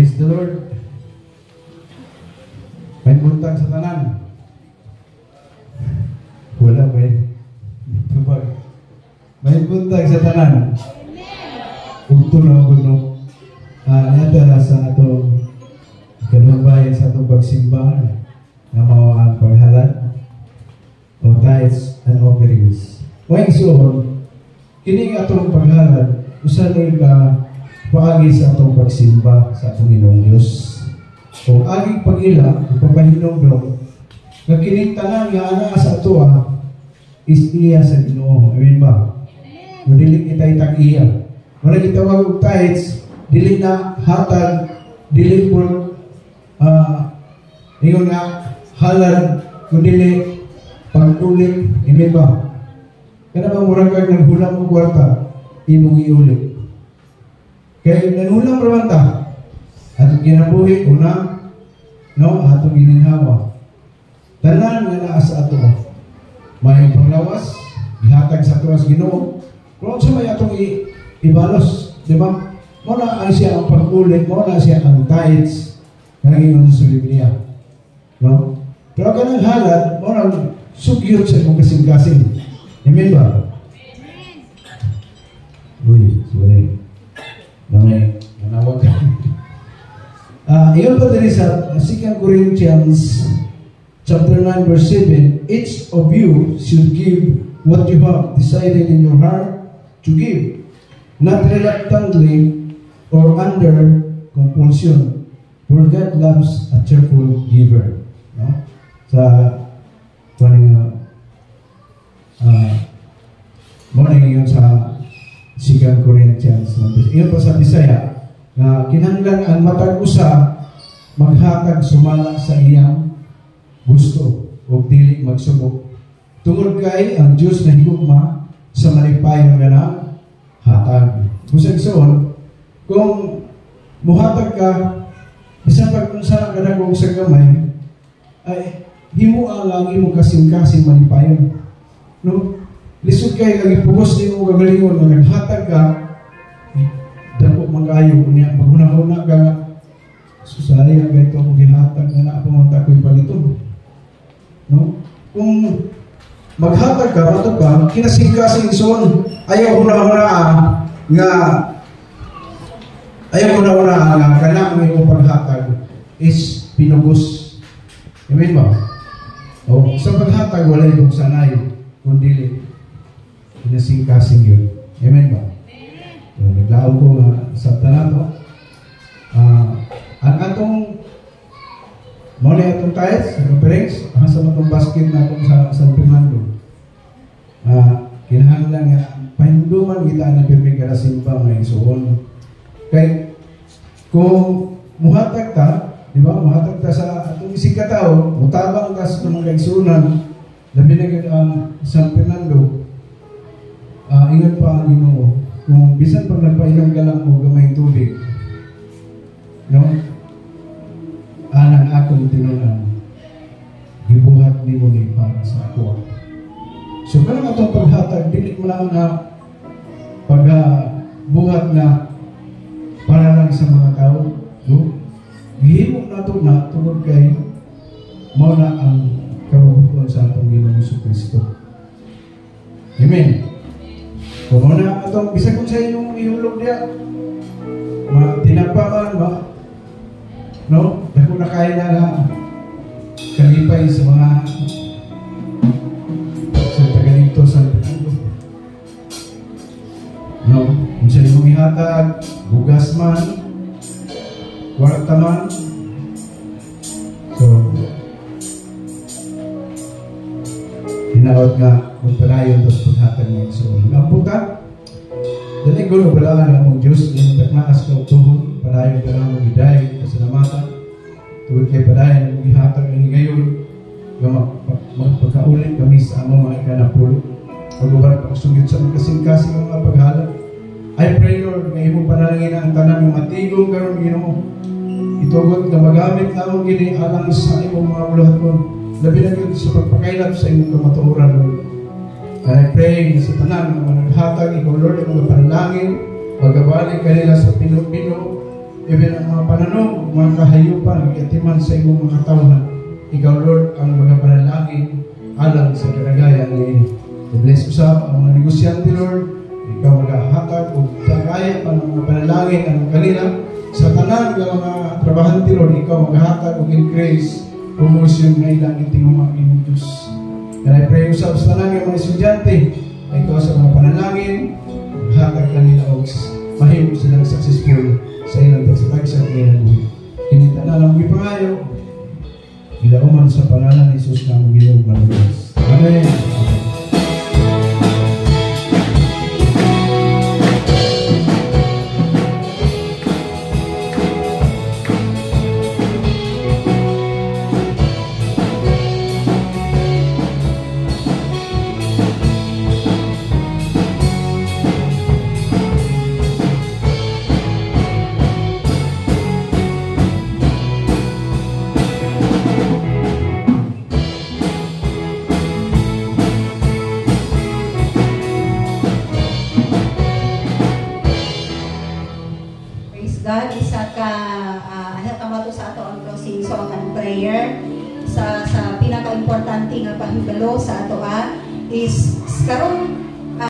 Praise the Lord. May buntag sa tanan. Wala ba eh? May buntag sa tanan. Punto na ako no. Nata sa ato kanubay sa atong pagsimba na mao ang paghalad o tithes and offerings. Why so? Kini atong paghalad usa ni ka paagi sa atong pagsimba sa atong Ginoong Dios. Kung aging pag-ila, ipapahinong na kinintanan nga ana sa atoa is iya sa Ginoo. Amen ba? Dili kita itag-iya. Wala kita wag tithes, dili na hatag, dili po ingon nga halad, dili pag-ulit. Amen ba? Kaya naman murag kag naghulam mo kwarta, imong iulit. Kaya naghulam raman ta, atong kinabuhi, una, no, atong gininhawa. Tanan nga naa sa ato. May panglawas, ihatag sa ato as Ginoo. Kung sa may atong ibalos, di ba? Muna ang siya ang pag-ulit, muna siya ang tithes na nangingon sa Biblia. No? Pero kanang halad, muna sugyot sa mong kasing-kasing. Amen ba? Uy, sorry. Nanawag ka. Iyon pa din sa 2 Corinthians chapter 9 verse 7, each of you should give what you have decided in your heart to give, not reluctantly or under compulsion, for God loves a cheerful giver. No? Sa morning yun sa 2 Corinthians. Iyon pa sa Bisaya, na kinahanglan ang matag usa maghatag sumala sa iyang gusto o dili magsubok. Tungod kay ang Dios na higugma sa malipayon nga na hatag. Busag soon, kung muhatag ka, bisan pag kung saan ka na kung sa gamay, ay himo ang lagi mo kasing-kasing malipayon. No? Lisod kayo, lagi pugos din mo gagalingon na naghatag ka, dako magayo niya maghuna-huna ka susaya ka ito kung gihatag na naapamunta ko yung paliton. No? Kung maghatag ka, mato ka, kinasing-kasing son, ayaw huna-huna nga kana ang iyong paghatag is pinugos. Amen ba? O, sa paghatag walay buksanay kundi kinasing-kasing yun. Amen ba? So, naglaog ko sa tanato. Ang atong muli atong tithes, offerings, sa matong basket na atong sa San Fernando. Kinahanglan nga pahinduman kita na pirmi kada simba may isuon. Kay kung muhatag ta, di ba? Muhatag ta sa atong isig ka tao, mutabang ka sa mga kaigsunan, labi na ang San Fernando. Ingat pa ang Ginoo. Kung bisan pag nagpainom ka lang mo gamay tubig, no? Anang akong tinunan, gibuhat ni mo ni para sa ako. So, kanang atong paghatag, dili mo lang na pagbuhat na para lang sa mga tao, no? Gihimo na ito na tulog kay mao na ang kabubuton sa atong Ginoong Jesucristo. Amen. Kung muna itong, bisa kung sa inyong ihulog niya, tinagpaman ba? No? Dahil na kaya na kalipay sa mga sa tagalito sa Fernando. No? Kung sa inyong ihatag, bugas man, kwarta man, so, hinaot nga kung palayon tapos paghatag niya. So, ang puta, dali ko na pala ang among Diyos, yung taknaas ka utuhon, palayon ka na mong hiday, kasalamatan, tuwid kay palayon, ang ihatag ng ngayon, magpagkaulit kami sa among mga ikanapulo. Pag-ubar, pagsugit sa mga kasing-kasing mga paghalap. I pray, Lord, na imong panalangin ang tanan ng matigong karon Ginoo. Itugot na magamit namang gini alang sa imong mga uluhat mo. Labi na yun sa pagpakailap sa imong kamatuoran, Lord. And I pray na sa tanan ng mga naghatag, ikaw, Lord, ang mga panalangin, magabalik kanila sa pino-pino, even ang mga pananog, mga kahayupan, itiman sa imong mga katawan. Ikaw, Lord, ang magapanalangin alang sa kalagayan ni bless usab ang mga negosyante, Lord. Ikaw maghahatag o kagaya pa ng mga panalangin ang kanila sa tanan ng mga trabahante, Lord. Ikaw maghahatag o increase promotion na ilang itingumang inyong Diyos. And I pray usab sa tanan ng mga estudyante na ikaw sa mga panalangin maghatag kanila o mahimo silang successful sa ilang pagsatag sa kanilang buhay. Kinita na lang ipangayo ilauman sa pangalan ni Jesus na magilog malugas. Amen. God, isa ka tamato sa ato ang closing song and prayer sa pinaka-importante nga pahibalo sa ato is karon